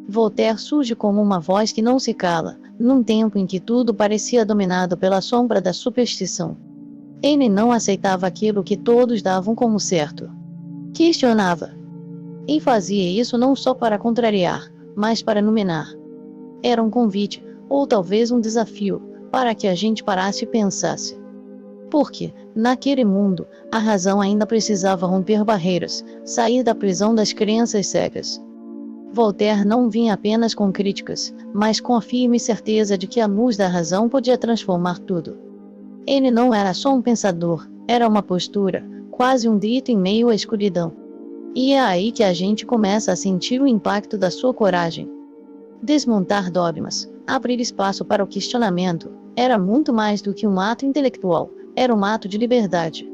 Voltaire surge como uma voz que não se cala, num tempo em que tudo parecia dominado pela sombra da superstição. Ele não aceitava aquilo que todos davam como certo. Questionava. E fazia isso não só para contrariar, mas para iluminar. Era um convite, ou talvez um desafio, para que a gente parasse e pensasse. Porque, naquele mundo, a razão ainda precisava romper barreiras, sair da prisão das crenças cegas. Voltaire não vinha apenas com críticas, mas com a firme certeza de que a luz da razão podia transformar tudo. Ele não era só um pensador, era uma postura, quase um grito em meio à escuridão. E é aí que a gente começa a sentir o impacto da sua coragem. Desmontar dogmas, abrir espaço para o questionamento, era muito mais do que um ato intelectual, era um ato de liberdade.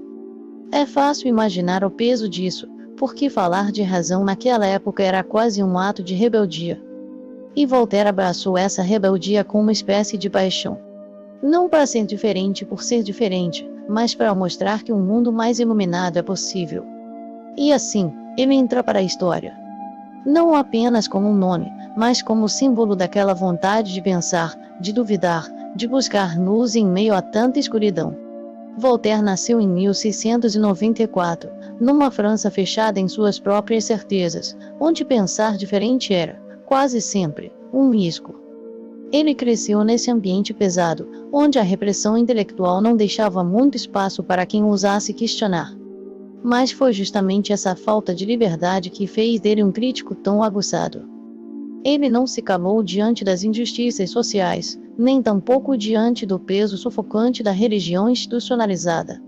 É fácil imaginar o peso disso, porque falar de razão naquela época era quase um ato de rebeldia. E Voltaire abraçou essa rebeldia com uma espécie de paixão. Não para ser diferente por ser diferente, mas para mostrar que um mundo mais iluminado é possível. E assim, ele entra para a história. Não apenas como um nome, mas como símbolo daquela vontade de pensar, de duvidar, de buscar luz em meio a tanta escuridão. Voltaire nasceu em 1694, numa França fechada em suas próprias certezas, onde pensar diferente era, quase sempre, um risco. Ele cresceu nesse ambiente pesado, onde a repressão intelectual não deixava muito espaço para quem ousasse questionar. Mas foi justamente essa falta de liberdade que fez dele um crítico tão aguçado. Ele não se calou diante das injustiças sociais, nem tampouco diante do peso sufocante da religião institucionalizada.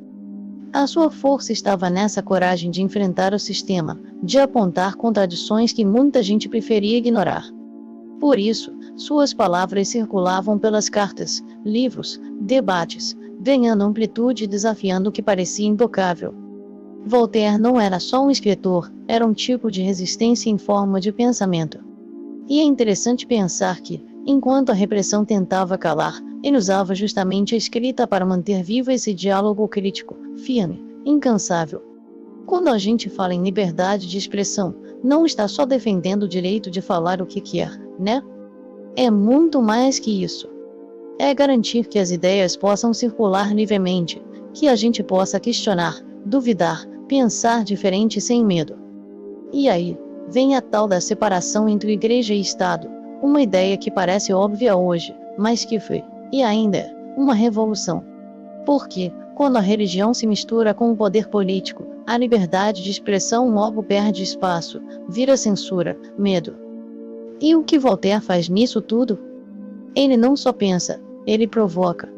A sua força estava nessa coragem de enfrentar o sistema, de apontar contradições que muita gente preferia ignorar. Por isso, suas palavras circulavam pelas cartas, livros, debates, ganhando amplitude e desafiando o que parecia intocável. Voltaire não era só um escritor, era um tipo de resistência em forma de pensamento. E é interessante pensar que, enquanto a repressão tentava calar, ele usava justamente a escrita para manter vivo esse diálogo crítico, firme, incansável. Quando a gente fala em liberdade de expressão, não está só defendendo o direito de falar o que quer, né? É muito mais que isso. É garantir que as ideias possam circular livremente, que a gente possa questionar, duvidar, pensar diferente sem medo. E aí, vem a tal da separação entre igreja e Estado, uma ideia que parece óbvia hoje, mas que foi, e ainda é, uma revolução. Porque, quando a religião se mistura com o poder político, a liberdade de expressão logo perde espaço, vira censura, medo. E o que Voltaire faz nisso tudo? Ele não só pensa, ele provoca.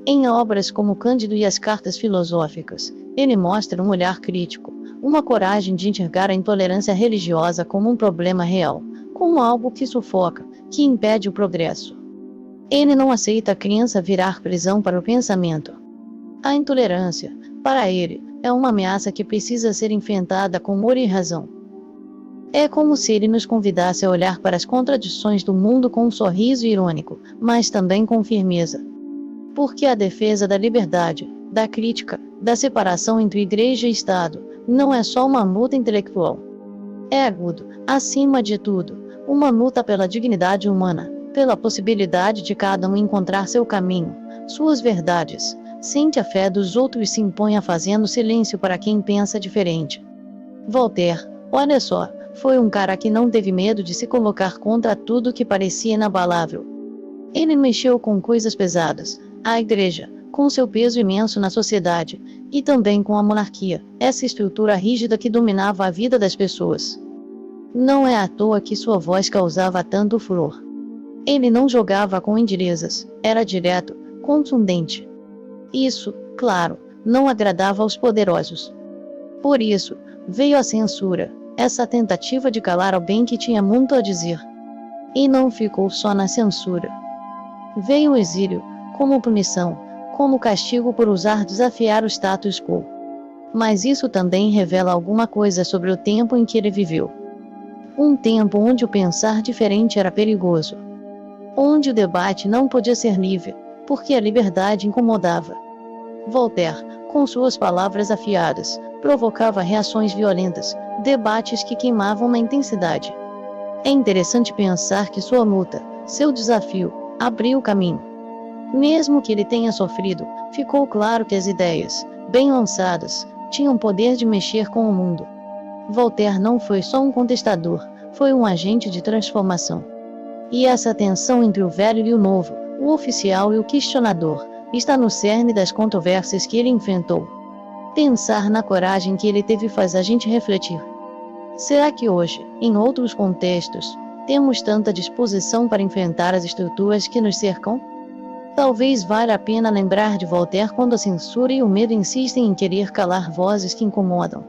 Em obras como Cândido e as Cartas Filosóficas, ele mostra um olhar crítico, uma coragem de enxergar a intolerância religiosa como um problema real, como algo que sufoca, que impede o progresso. Ele não aceita a crença virar prisão para o pensamento. A intolerância, para ele, é uma ameaça que precisa ser enfrentada com humor e razão. É como se ele nos convidasse a olhar para as contradições do mundo com um sorriso irônico, mas também com firmeza. Porque a defesa da liberdade, da crítica, da separação entre igreja e Estado, não é só uma luta intelectual. É agudo, acima de tudo, uma luta pela dignidade humana, pela possibilidade de cada um encontrar seu caminho, suas verdades, sem que a fé dos outros se imponha fazendo silêncio para quem pensa diferente. Voltaire, olha só, foi um cara que não teve medo de se colocar contra tudo que parecia inabalável. Ele mexeu com coisas pesadas, a igreja, com seu peso imenso na sociedade, e também com a monarquia, essa estrutura rígida que dominava a vida das pessoas. Não é à toa que sua voz causava tanto furor. Ele não jogava com indirezas, era direto, contundente. Isso, claro, não agradava aos poderosos. Por isso, veio a censura, essa tentativa de calar alguém que tinha muito a dizer. E não ficou só na censura. Veio o exílio, como punição, como castigo por ousar desafiar o status quo. Mas isso também revela alguma coisa sobre o tempo em que ele viveu. Um tempo onde o pensar diferente era perigoso. Onde o debate não podia ser livre, porque a liberdade incomodava. Voltaire, com suas palavras afiadas, provocava reações violentas, debates que queimavam na intensidade. É interessante pensar que sua luta, seu desafio, abriu o caminho. Mesmo que ele tenha sofrido, ficou claro que as ideias, bem lançadas, tinham poder de mexer com o mundo. Voltaire não foi só um contestador, foi um agente de transformação. E essa tensão entre o velho e o novo, o oficial e o questionador, está no cerne das controvérsias que ele enfrentou. Pensar na coragem que ele teve faz a gente refletir. Será que hoje, em outros contextos, temos tanta disposição para enfrentar as estruturas que nos cercam? Talvez valha a pena lembrar de Voltaire quando a censura e o medo insistem em querer calar vozes que incomodam.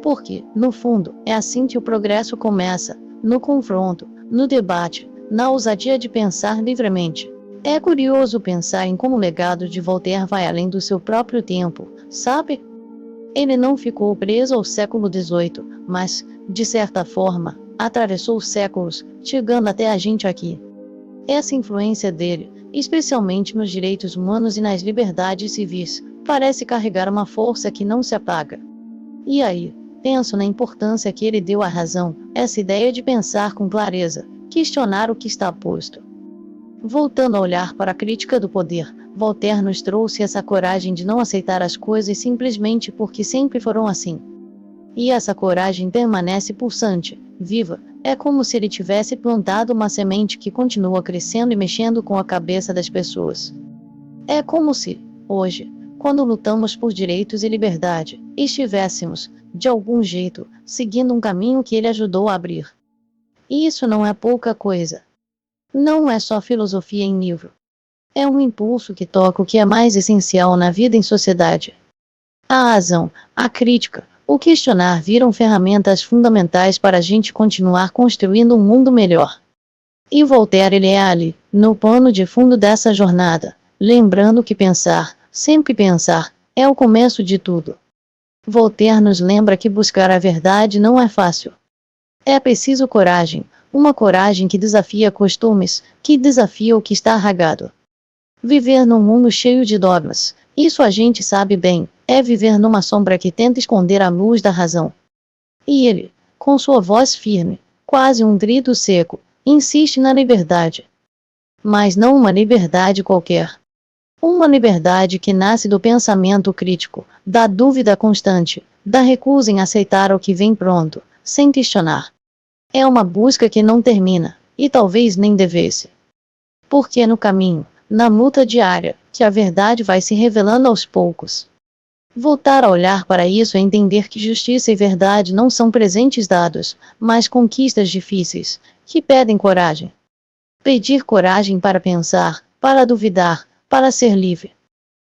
Porque, no fundo, é assim que o progresso começa, no confronto, no debate, na ousadia de pensar livremente. É curioso pensar em como o legado de Voltaire vai além do seu próprio tempo, sabe? Ele não ficou preso ao século XVIII, mas, de certa forma, atravessou os séculos, chegando até a gente aqui. Essa influência dele, especialmente nos direitos humanos e nas liberdades civis, parece carregar uma força que não se apaga. E aí, penso na importância que ele deu à razão, essa ideia de pensar com clareza, questionar o que está posto. Voltando a olhar para a crítica do poder, Voltaire nos trouxe essa coragem de não aceitar as coisas simplesmente porque sempre foram assim. E essa coragem permanece pulsante, viva, é como se ele tivesse plantado uma semente que continua crescendo e mexendo com a cabeça das pessoas. É como se, hoje, quando lutamos por direitos e liberdade, estivéssemos, de algum jeito, seguindo um caminho que ele ajudou a abrir. E isso não é pouca coisa. Não é só filosofia em livro. É um impulso que toca o que é mais essencial na vida em sociedade. A razão, a crítica, o questionar viram ferramentas fundamentais para a gente continuar construindo um mundo melhor. E Voltaire ele é ali, no pano de fundo dessa jornada, lembrando que pensar, sempre pensar, é o começo de tudo. Voltaire nos lembra que buscar a verdade não é fácil. É preciso coragem, uma coragem que desafia costumes, que desafia o que está arraigado. Viver num mundo cheio de dogmas, isso a gente sabe bem, é viver numa sombra que tenta esconder a luz da razão. E ele, com sua voz firme, quase um grito seco, insiste na liberdade. Mas não uma liberdade qualquer. Uma liberdade que nasce do pensamento crítico, da dúvida constante, da recusa em aceitar o que vem pronto, sem questionar. É uma busca que não termina, e talvez nem devesse. Porque é no caminho, na luta diária, que a verdade vai se revelando aos poucos. Voltar a olhar para isso é entender que justiça e verdade não são presentes dados, mas conquistas difíceis, que pedem coragem. Pedir coragem para pensar, para duvidar, para ser livre.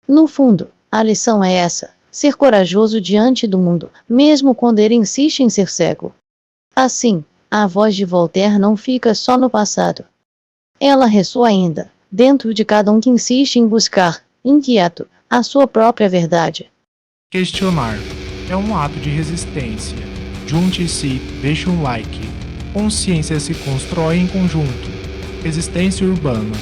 No fundo, a lição é essa: ser corajoso diante do mundo, mesmo quando ele insiste em ser cego. Assim, a voz de Voltaire não fica só no passado. Ela ressoa ainda, dentro de cada um que insiste em buscar, inquieto, a sua própria verdade. Questionar é um ato de resistência. Junte-se, deixe um like. Consciência se constrói em conjunto. Resistência urbana.